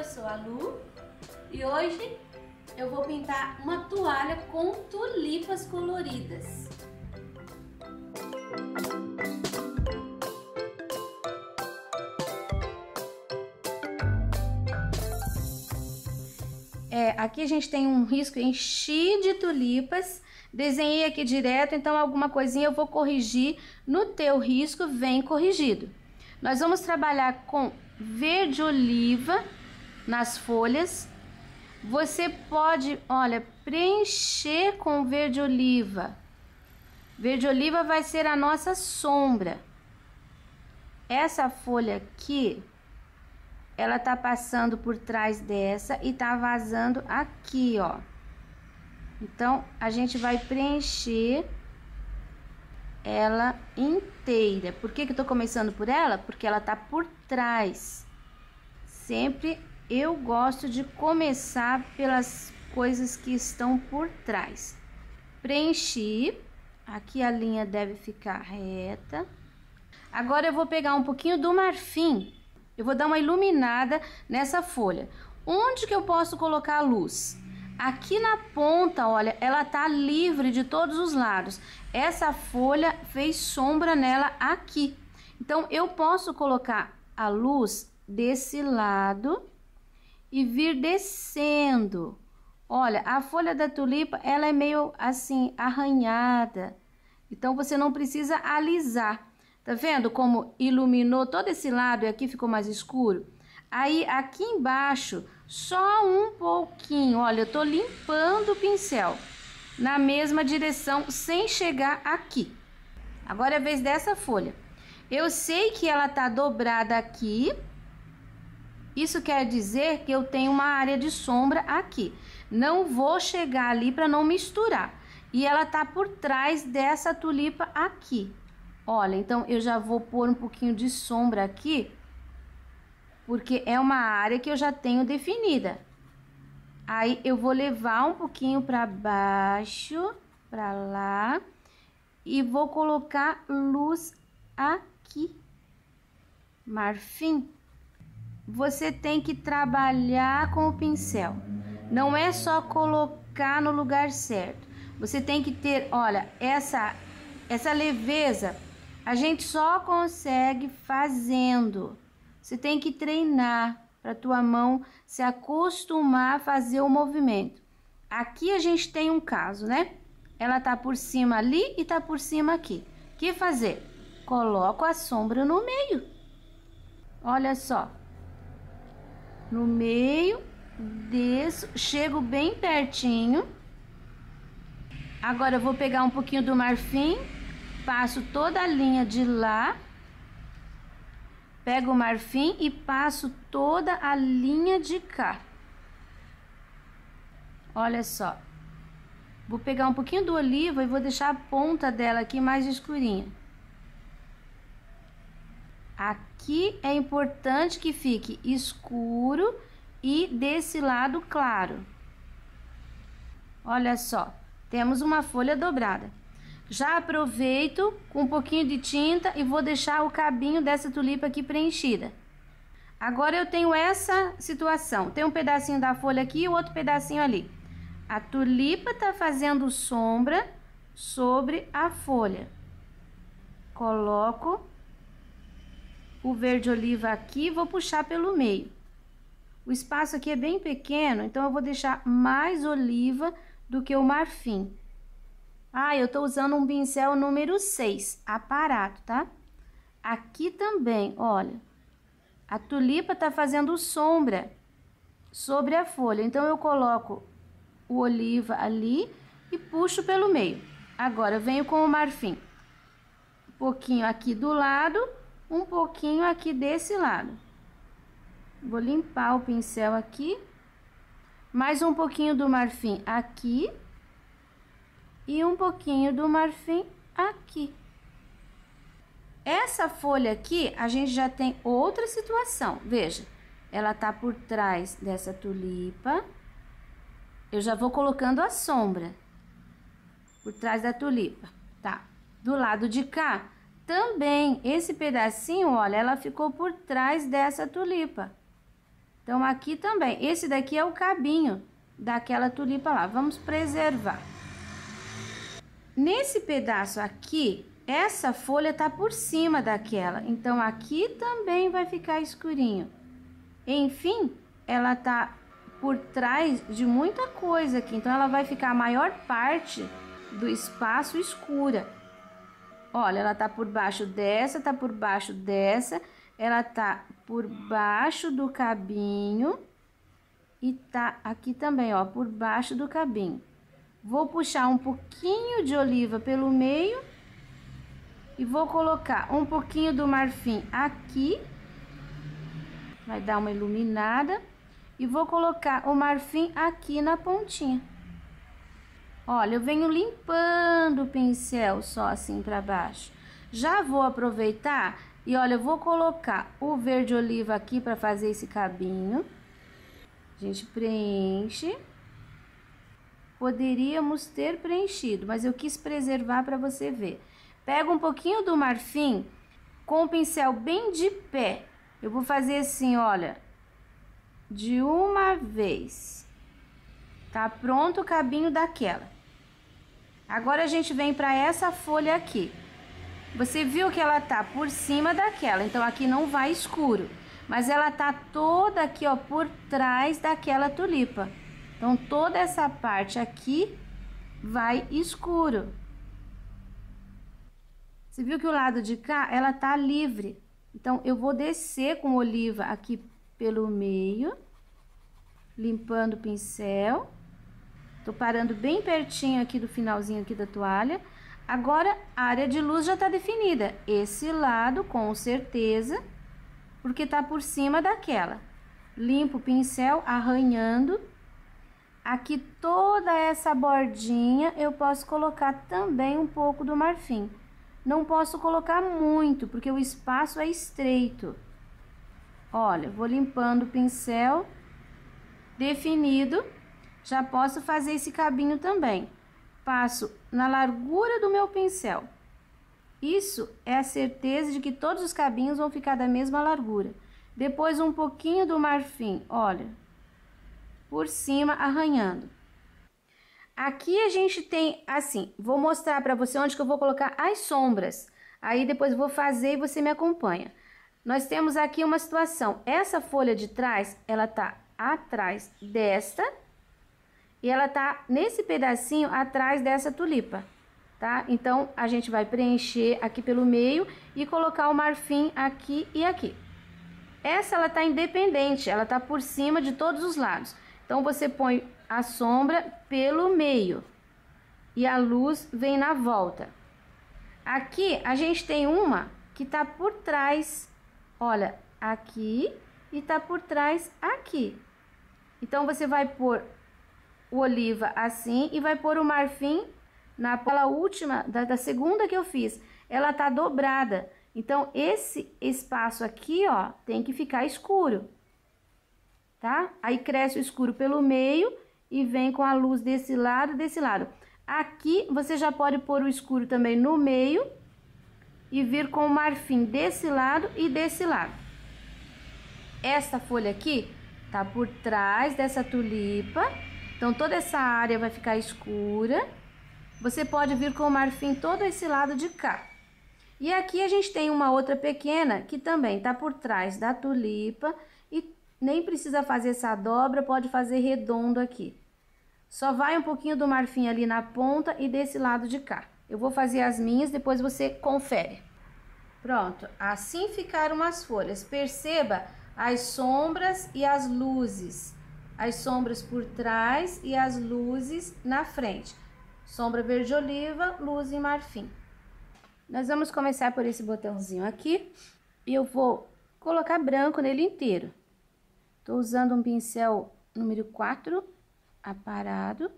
sou a Lu e hoje eu vou pintar uma toalha com tulipas coloridas. Aqui a gente tem um risco enchido de tulipas, desenhei aqui direto, então alguma coisinha eu vou corrigir no teu risco, vem corrigido. Nós vamos trabalhar com verde oliva nas folhas. Você pode, olha, preencher com verde oliva. Verde oliva vai ser a nossa sombra. Essa folha aqui, ela tá passando por trás dessa e tá vazando aqui, ó. Então, a gente vai preencher ela inteira. Por que que eu tô começando por ela? Porque ela tá por trás. Sempre eu gosto de começar pelas coisas que estão por trás. Preenchi. Aqui a linha deve ficar reta. Agora eu vou pegar um pouquinho do marfim. Eu vou dar uma iluminada nessa folha. Onde que eu posso colocar a luz? Aqui na ponta, olha, ela tá livre de todos os lados. Essa folha fez sombra nela aqui. Então, eu posso colocar a luz desse lado e vir descendo. Olha, a folha da tulipa, ela é meio assim, arranhada. Então, você não precisa alisar. Tá vendo como iluminou todo esse lado e aqui ficou mais escuro? Aí, aqui embaixo, só um pouquinho, olha, eu tô limpando o pincel na mesma direção, sem chegar aqui. Agora é a vez dessa folha. Eu sei que ela tá dobrada aqui. Isso quer dizer que eu tenho uma área de sombra aqui. Não vou chegar ali para não misturar. E ela tá por trás dessa tulipa aqui. Olha, então eu já vou pôr um pouquinho de sombra aqui, porque é uma área que eu já tenho definida. Aí eu vou levar um pouquinho para baixo, para lá, e vou colocar luz aqui. Marfim. Você tem que trabalhar com o pincel. Não é só colocar no lugar certo. Você tem que ter, olha, essa leveza. A gente só consegue fazendo. Você tem que treinar para tua mão se acostumar a fazer o movimento. Aqui a gente tem um caso, né? Ela tá por cima ali e tá por cima aqui. O que fazer? Coloco a sombra no meio. Olha só. No meio, desço, chego bem pertinho. Agora eu vou pegar um pouquinho do marfim. Passo toda a linha de lá, pego o marfim e passo toda a linha de cá. Olha só. Vou pegar um pouquinho do oliva e vou deixar a ponta dela aqui mais escurinha. Aqui é importante que fique escuro e desse lado claro. Olha só, temos uma folha dobrada. Já aproveito com um pouquinho de tinta e vou deixar o cabinho dessa tulipa aqui preenchida. Agora eu tenho essa situação. Tem um pedacinho da folha aqui e o outro pedacinho ali. A tulipa tá fazendo sombra sobre a folha. Coloco o verde oliva aqui e vou puxar pelo meio. O espaço aqui é bem pequeno, então eu vou deixar mais oliva do que o marfim. Eu tô usando um pincel número 6, aparado, tá? Aqui também, olha. A tulipa tá fazendo sombra sobre a folha. Então, eu coloco o oliva ali e puxo pelo meio. Agora, eu venho com o marfim. Um pouquinho aqui do lado, um pouquinho aqui desse lado. Vou limpar o pincel aqui. Mais um pouquinho do marfim aqui. E um pouquinho do marfim aqui. Essa folha aqui, a gente já tem outra situação. Veja, ela tá por trás dessa tulipa. Eu já vou colocando a sombra por trás da tulipa, tá? Do lado de cá, também, esse pedacinho, olha, ela ficou por trás dessa tulipa. Então, aqui também. Esse daqui é o cabinho daquela tulipa lá. Vamos preservar. Nesse pedaço aqui, essa folha tá por cima daquela. Então, aqui também vai ficar escurinho. Enfim, ela tá por trás de muita coisa aqui. Então, ela vai ficar a maior parte do espaço escura. Olha, ela tá por baixo dessa, tá por baixo dessa. Ela tá por baixo do cabinho. E tá aqui também, ó, por baixo do cabinho. Vou puxar um pouquinho de oliva pelo meio. E vou colocar um pouquinho do marfim aqui. Vai dar uma iluminada. E vou colocar o marfim aqui na pontinha. Olha, eu venho limpando o pincel só assim pra baixo. Já vou aproveitar e olha, eu vou colocar o verde oliva aqui pra fazer esse cabinho. A gente preenche. Poderíamos ter preenchido, mas eu quis preservar para você ver. Pega um pouquinho do marfim com o pincel bem de pé. Eu vou fazer assim, olha, de uma vez. Tá pronto o cabinho daquela. Agora a gente vem para essa folha aqui. Você viu que ela tá por cima daquela, então aqui não vai escuro. Mas ela tá toda aqui, ó, por trás daquela tulipa. Então, toda essa parte aqui vai escuro. Você viu que o lado de cá, ela tá livre. Então, eu vou descer com oliva aqui pelo meio, limpando o pincel. Tô parando bem pertinho aqui do finalzinho aqui da toalha. Agora, a área de luz já tá definida. Esse lado, com certeza, porque tá por cima daquela. Limpo o pincel, arranhando. Aqui toda essa bordinha eu posso colocar também um pouco do marfim. Não posso colocar muito, porque o espaço é estreito. Olha, vou limpando o pincel, definido. Já posso fazer esse cabinho também. Passo na largura do meu pincel. Isso é a certeza de que todos os cabinhos vão ficar da mesma largura. Depois um pouquinho do marfim, olha, por cima, arranhando. Aqui a gente tem assim, vou mostrar para você onde que eu vou colocar as sombras. Aí depois vou fazer e você me acompanha. Nós temos aqui uma situação. Essa folha de trás, ela tá atrás desta e ela tá nesse pedacinho atrás dessa tulipa. Tá? Então, a gente vai preencher aqui pelo meio e colocar o marfim aqui e aqui. Essa, ela tá independente, ela tá por cima de todos os lados. Então, você põe a sombra pelo meio e a luz vem na volta. Aqui, a gente tem uma que tá por trás, olha, aqui e tá por trás aqui. Então, você vai pôr o oliva assim e vai pôr o marfim naquela última, da segunda que eu fiz, ela tá dobrada. Então, esse espaço aqui, ó, tem que ficar escuro, tá? Aí, cresce o escuro pelo meio e vem com a luz desse lado e desse lado. Aqui, você já pode pôr o escuro também no meio e vir com o marfim desse lado e desse lado. Essa folha aqui tá por trás dessa tulipa, então, toda essa área vai ficar escura. Você pode vir com o marfim todo esse lado de cá. E aqui a gente tem uma outra pequena que também tá por trás da tulipa e nem precisa fazer essa dobra, pode fazer redondo aqui. Só vai um pouquinho do marfim ali na ponta e desse lado de cá. Eu vou fazer as minhas, depois você confere. Pronto, assim ficaram as folhas. Perceba as sombras e as luzes. As sombras por trás e as luzes na frente. Sombra verde oliva, luz em marfim. Nós vamos começar por esse botãozinho aqui. E eu vou colocar branco nele inteiro. Tô usando um pincel número 4, aparado.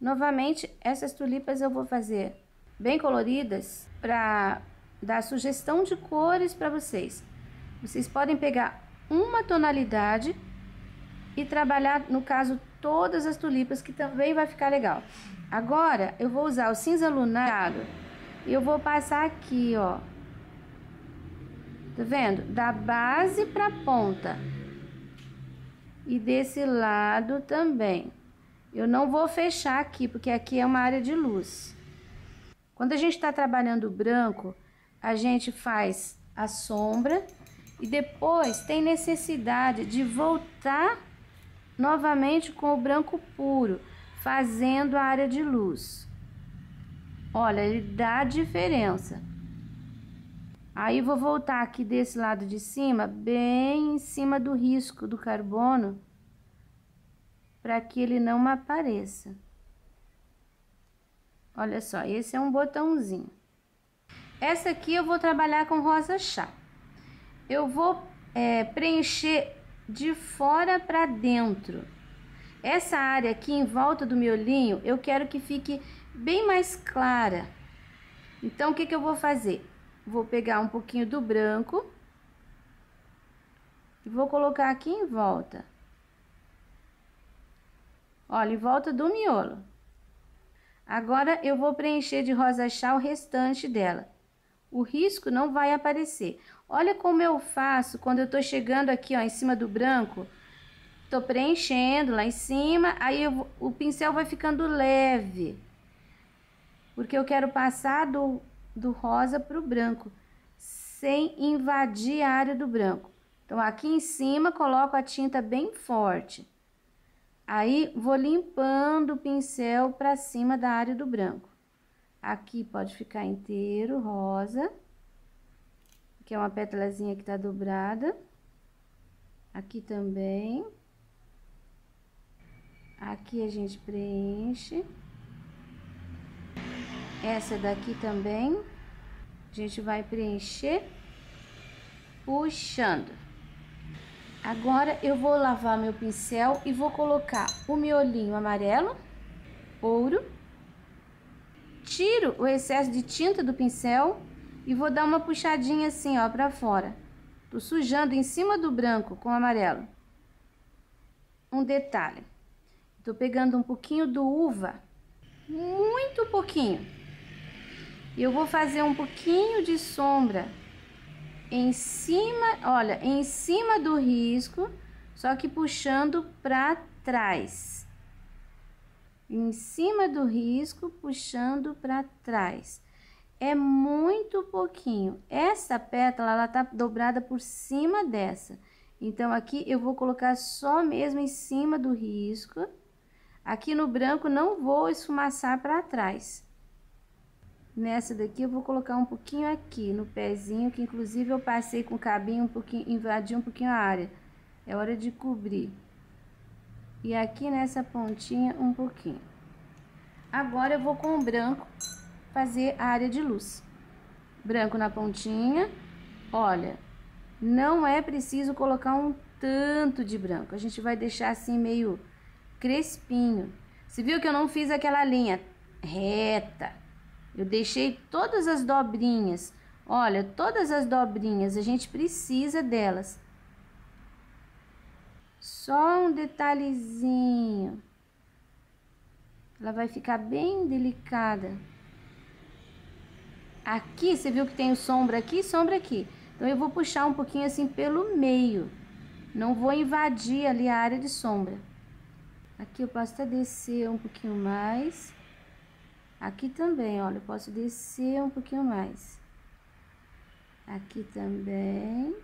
Novamente, essas tulipas eu vou fazer bem coloridas para dar sugestão de cores para vocês. Vocês podem pegar uma tonalidade e trabalhar, no caso, todas as tulipas, que também vai ficar legal. Agora, eu vou usar o cinza lunado e eu vou passar aqui, ó. Tá vendo? Da base pra ponta. E desse lado também. Eu não vou fechar aqui, porque aqui é uma área de luz. Quando a gente está trabalhando o branco, a gente faz a sombra e depois tem necessidade de voltar novamente com o branco puro, fazendo a área de luz. Olha, ele dá diferença. Aí vou voltar aqui desse lado de cima, bem em cima do risco do carbono, para que ele não apareça. Olha só, esse é um botãozinho. Essa aqui eu vou trabalhar com rosa chá. Eu vou preencher de fora para dentro. Essa área aqui em volta do miolinho, eu quero que fique bem mais clara. Então, o que que eu vou fazer? Vou pegar um pouquinho do branco e vou colocar aqui em volta. Olha, em volta do miolo. Agora, eu vou preencher de rosa chá o restante dela. O risco não vai aparecer. Olha como eu faço quando eu tô chegando aqui, ó, em cima do branco. Tô preenchendo lá em cima, aí o pincel vai ficando leve. Porque eu quero passar do rosa pro branco, sem invadir a área do branco. Então, aqui em cima, coloco a tinta bem forte. Aí, vou limpando o pincel para cima da área do branco. Aqui pode ficar inteiro rosa, que é uma pétalazinha que tá dobrada. Aqui também. Aqui a gente preenche. Essa daqui também. A gente vai preencher puxando. Agora eu vou lavar meu pincel e vou colocar o miolinho amarelo, ouro. Tiro o excesso de tinta do pincel e vou dar uma puxadinha assim, ó, pra fora. Tô sujando em cima do branco com amarelo. Um detalhe. Tô pegando um pouquinho do uva, muito pouquinho. E eu vou fazer um pouquinho de sombra em cima, olha, em cima do risco, só que puxando pra trás. Em cima do risco, puxando pra trás. É muito pouquinho. Essa pétala, ela tá dobrada por cima dessa. Então, aqui eu vou colocar só mesmo em cima do risco. Aqui no branco, não vou esfumaçar pra trás. Nessa daqui, eu vou colocar um pouquinho aqui no pezinho, que inclusive eu passei com o cabinho um pouquinho, invadi um pouquinho a área. É hora de cobrir. E aqui nessa pontinha, um pouquinho. Agora, eu vou com o branco fazer a área de luz. Branco na pontinha. Olha, não é preciso colocar um tanto de branco. A gente vai deixar assim meio crespinho. Você viu que eu não fiz aquela linha reta? Eu deixei todas as dobrinhas. Olha, todas as dobrinhas, a gente precisa delas. Só um detalhezinho. Ela vai ficar bem delicada. Aqui, você viu que tem sombra aqui e sombra aqui. Então, eu vou puxar um pouquinho assim pelo meio. Não vou invadir ali a área de sombra. Aqui eu posso até descer um pouquinho mais. Aqui também, olha, eu posso descer um pouquinho mais. Aqui também.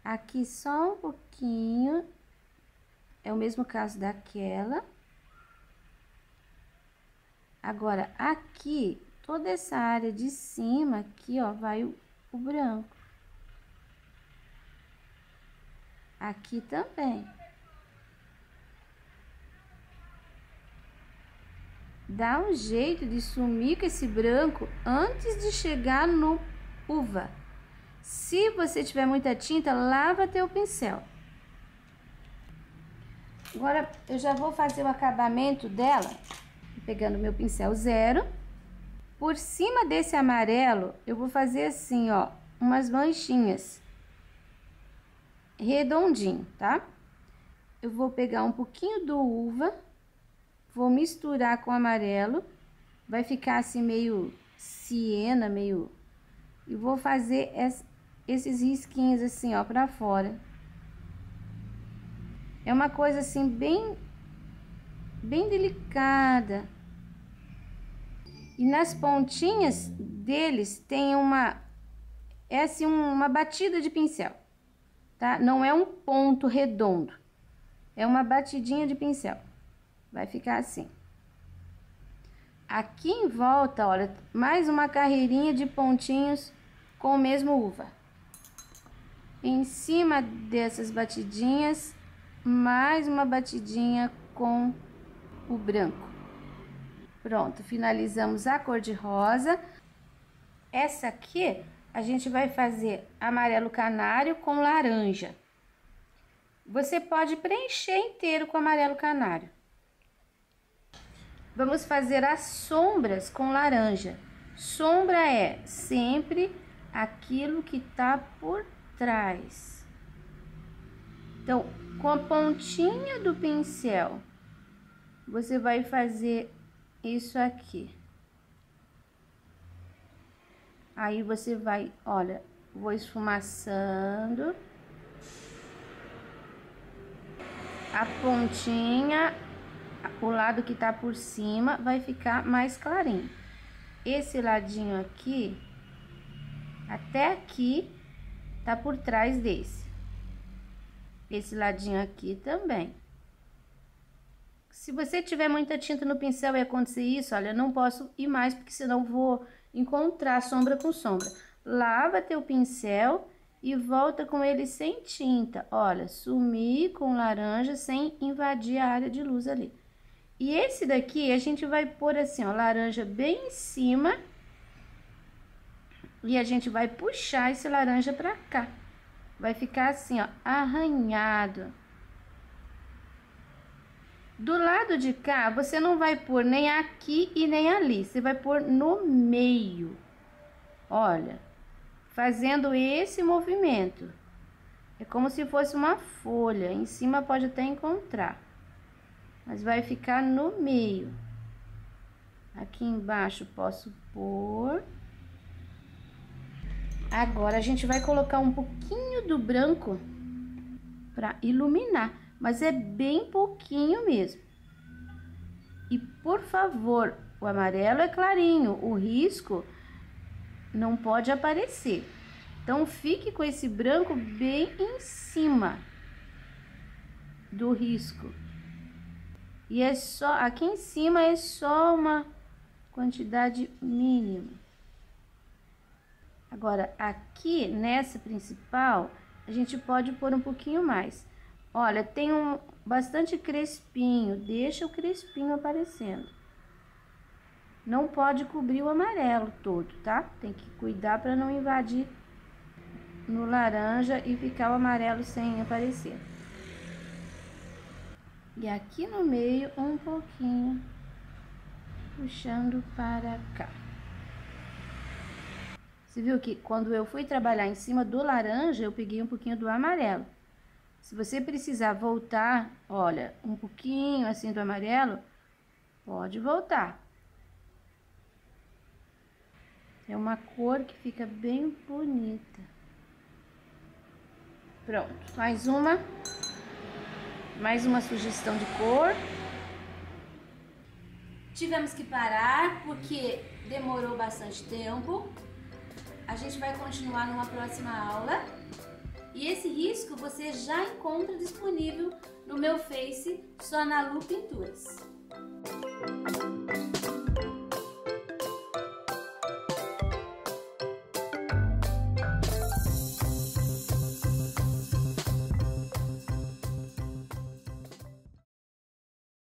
Aqui só um pouquinho. É o mesmo caso daquela. Agora, aqui, toda essa área de cima, aqui, ó, vai o branco. Aqui também. Dá um jeito de sumir com esse branco antes de chegar no uva. Se você tiver muita tinta, lava teu pincel. Agora, eu já vou fazer o acabamento dela, pegando meu pincel zero. Por cima desse amarelo, eu vou fazer assim, ó, umas manchinhas. Redondinho, tá? Eu vou pegar um pouquinho do uva. Vou misturar com amarelo, vai ficar assim meio siena, meio... E vou fazer esses risquinhos assim, ó, pra fora. É uma coisa assim bem delicada. E nas pontinhas deles tem uma batida de pincel, tá? Não é um ponto redondo, é uma batidinha de pincel. Vai ficar assim. Aqui em volta, olha, mais uma carreirinha de pontinhos com o mesmo uva. Em cima dessas batidinhas, mais uma batidinha com o branco. Pronto, finalizamos a cor de rosa. Essa aqui a gente vai fazer amarelo canário com laranja. Você pode preencher inteiro com amarelo canário. Vamos fazer as sombras com laranja. Sombra é sempre aquilo que tá por trás. Então, com a pontinha do pincel, você vai fazer isso aqui. Aí você vai, olha, vou esfumaçando a pontinha. O lado que tá por cima vai ficar mais clarinho. Esse ladinho aqui, até aqui, tá por trás desse. Esse ladinho aqui também. Se você tiver muita tinta no pincel e acontecer isso, olha, não posso ir mais, porque senão vou encontrar sombra com sombra. Lava teu pincel e volta com ele sem tinta. Olha, sumir com laranja sem invadir a área de luz ali. E esse daqui a gente vai pôr assim, ó, laranja bem em cima. E a gente vai puxar esse laranja pra cá. Vai ficar assim, ó, arranhado. Do lado de cá, você não vai pôr nem aqui e nem ali. Você vai pôr no meio. Olha, fazendo esse movimento. É como se fosse uma folha. Em cima pode até encontrar. Mas vai ficar no meio. Aqui embaixo posso pôr. Agora a gente vai colocar um pouquinho do branco para iluminar, mas é bem pouquinho mesmo. E por favor, o amarelo é clarinho, o risco não pode aparecer. Então fique com esse branco bem em cima do risco. E é só, aqui em cima é só uma quantidade mínima. Agora, aqui nessa principal, a gente pode pôr um pouquinho mais. Olha, tem bastante crespinho, deixa o crespinho aparecendo. Não pode cobrir o amarelo todo, tá? Tem que cuidar para não invadir no laranja e ficar o amarelo sem aparecer. E aqui no meio, um pouquinho, puxando para cá. Você viu que quando eu fui trabalhar em cima do laranja, eu peguei um pouquinho do amarelo. Se você precisar voltar, olha, um pouquinho assim do amarelo, pode voltar. É uma cor que fica bem bonita. Pronto, mais uma sugestão de cor. Tivemos que parar porque demorou bastante tempo. A gente vai continuar numa próxima aula. E esse risco você já encontra disponível no meu Face, Só na Lu Pinturas.